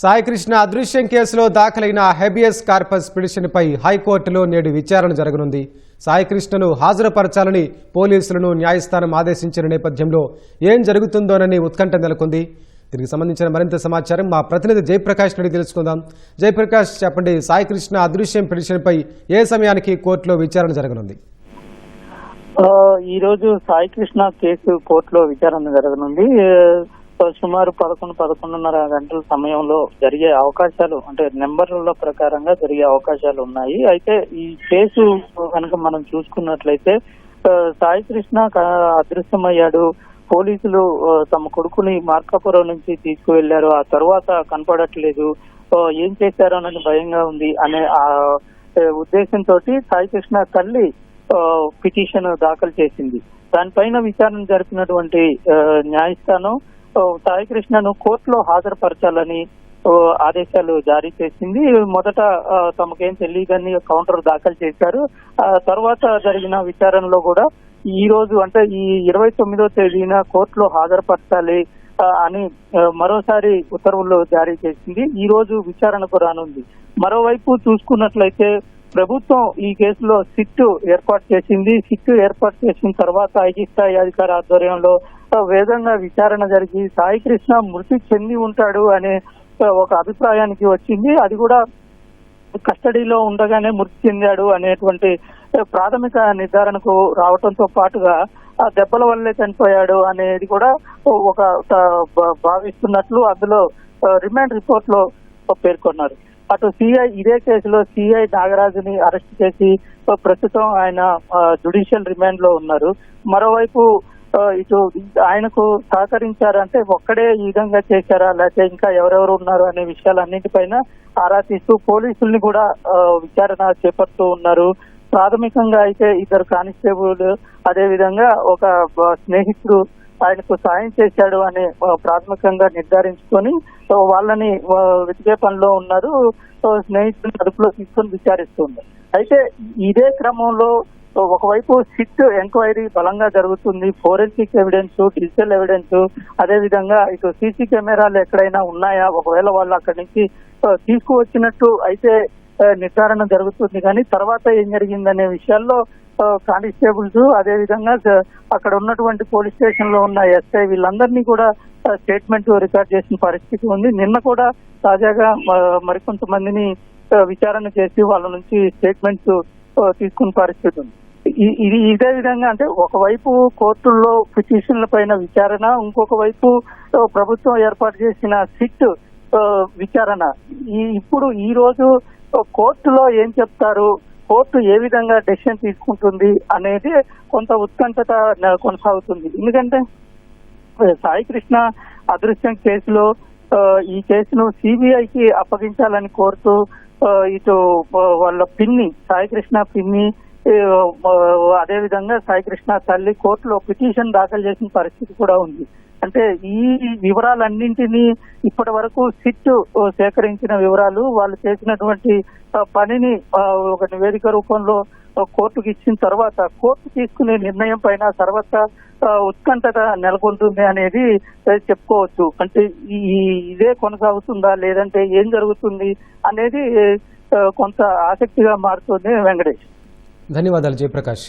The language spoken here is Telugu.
సాయికృష్ణ అదృశ్యం కేసులో దాఖలైన హెబియస్ కార్పస్ పిటిషన్పై హైకోర్టులో నేడు విచారణ జరగనుంది. సాయికృష్ణను హాజరుపరచాలని పోలీసులను న్యాయస్థానం ఆదేశించిన నేపథ్యంలో ఏం జరుగుతుందోనని ఉత్కంఠ నెలకొంది. దీనికి సంబంధించిన మరింత సమాచారం మా ప్రతినిధి జయప్రకాష్ నుండి తెలుసుకుందాం. జయప్రకాష్, చెప్పండి, సాయికృష్ణ అదృశ్యం పిటిషన్పై ఏ సమయానికి కోర్టులో విచారణ జరగనుంది? ఈ రోజు సాయికృష్ణ కేసు కోర్టులో విచారణ జరగనుంది. సుమారు 11-11:30 గంటల సమయంలో జరిగే అవకాశాలు, అంటే నెంబర్ల ప్రకారంగా జరిగే అవకాశాలు ఉన్నాయి. అయితే ఈ కేసు కనుక మనం చూసుకున్నట్లయితే సాయికృష్ణ అదృశ్యమయ్యాడు. పోలీసులు తమ కొడుకుని మార్కాపురం నుంచి తీసుకువెళ్లారు, ఆ తర్వాత కనపడట్లేదు, ఏం చేశారోనని భయంగా ఉంది అనే ఆ ఉద్దేశంతో సాయికృష్ణ తల్లి పిటిషన్ దాఖలు చేసింది. దానిపైన విచారణ జరిపినటువంటి న్యాయస్థానం సాయికృష్ణను కోర్టులో హాజరుపరచాలని ఆదేశాలు జారీ చేసింది. మొదట తమకేం తెలియదని కౌంటర్ దాఖలు చేశారు. తర్వాత జరిగిన విచారణలో కూడా ఈ రోజు, అంటే ఈ 29వ తేదీన కోర్టులో హాజరుపరచాలి అని మరోసారి ఉత్తర్వులు జారీ చేసింది. ఈ రోజు విచారణకు రానుంది. మరోవైపు చూసుకున్నట్లయితే ప్రభుత్వం ఈ కేసులో సిట్ ఏర్పాటు చేసింది. సిట్ ఏర్పాటు చేసిన తర్వాత ఐజీ స్థాయి అధికారి ఆధ్వర్యంలో వేగంగా విచారణ జరిగి సాయికృష్ణ మృతి చెంది ఉంటాడు అనే ఒక అభిప్రాయానికి వచ్చింది. అది కూడా కస్టడీలో ఉండగానే మృతి చెందాడు అనేటువంటి ప్రాథమిక నిర్ధారణకు రావడంతో పాటుగా ఆ దెబ్బల వల్లే చనిపోయాడు అనేది కూడా ఒక భావిస్తున్నట్లు అందులో రిమాండ్ రిపోర్ట్ లో పేర్కొన్నారు. అటు సిఐ, ఇదే కేసులో సిఐ నాగరాజుని అరెస్ట్ చేసి ప్రస్తుతం ఆయన జ్యుడిషియల్ రిమాండ్ లో ఉన్నారు. మరోవైపు ఇటు ఆయనకు సహకరించారంటే ఒక్కడే ఈ విధంగా చేశారా, లేకపోతే ఇంకా ఎవరెవరు ఉన్నారు అనే విషయాలన్నింటిపైన ఆరా తీస్తూ పోలీసుల్ని కూడా విచారణ చేపడుతూ ఉన్నారు. ప్రాథమికంగా అయితే 2 కానిస్టేబుల్, అదే విధంగా ఒక స్నేహితుడు ఆయనకు సాయం చేశాడు అని ప్రాథమికంగా నిర్ధారించుకొని వాళ్ళని వెతికే పనిలో ఉన్నారు. స్నేహితుడిని అదుపులో తీసుకొని విచారిస్తుంది. అయితే ఇదే క్రమంలో ఒకవైపు సిట్ ఎంక్వైరీ బలంగా జరుగుతుంది. ఫోరెన్సిక్ ఎవిడెన్స్, డిజిటల్ ఎవిడెన్స్, అదే విధంగా ఇటు సీసీ కెమెరాలు ఎక్కడైనా ఉన్నాయా, ఒకవేళ వాళ్ళు అక్కడి నుంచి తీసుకువచ్చినట్టు అయితే నిర్ధారణ జరుగుతుంది. కానీ తర్వాత ఏం జరిగిందనే విషయాల్లో కానిస్టేబుల్స్, అదే విధంగా అక్కడ ఉన్నటువంటి పోలీస్ స్టేషన్ లో ఉన్న ఎస్ఐ వీళ్ళందరినీ కూడా స్టేట్మెంట్ రికార్డ్ చేసిన పరిస్థితి ఉంది. నిన్న కూడా తాజాగా మరికొంతమందిని విచారణ చేసి వాళ్ళ నుంచి స్టేట్మెంట్స్ తీసుకున్న పరిస్థితి ఉంది. ఇదే విధంగా, అంటే ఒకవైపు కోర్టుల్లో పిటిషన్ల పైన విచారణ, ఇంకొక వైపు ప్రభుత్వం ఏర్పాటు చేసిన సిట్ విచారణ. ఇప్పుడు ఈ రోజు కోర్టులో ఏం చెప్తారు, కోర్టు ఏ విధంగా డెసిషన్ తీసుకుంటుంది అనేది కొంత ఉత్కంఠత కొనసాగుతుంది. ఎందుకంటే సాయికృష్ణ అదృశ్యం కేసులో ఈ కేసును సిబిఐకి అప్పగించాలని కోరుతూ ఇటు వాళ్ళ పిన్ని, సాయికృష్ణ పిన్ని, అదే విధంగా సాయికృష్ణ తల్లి కోర్టులో పిటిషన్ దాఖలు చేసిన పరిస్థితి కూడా ఉంది. అంటే ఈ వివరాలన్నింటినీ ఇప్పటి వరకు సిట్ సేకరించిన వివరాలు, వాళ్ళు చేసినటువంటి పనిని ఒక నివేదిక రూపంలో కోర్టుకు ఇచ్చిన తర్వాత కోర్టు తీసుకునే నిర్ణయం పైన సర్వత్రా ఉత్కంఠత నెలకొంటుంది అనేది చెప్పుకోవచ్చు. అంటే ఇదే కొనసాగుతుందా, లేదంటే ఏం జరుగుతుంది అనేది కొంత ఆసక్తిగా మారుతుంది. వెంకటేష్, ధన్యవాదాలు జయప్రకాష్.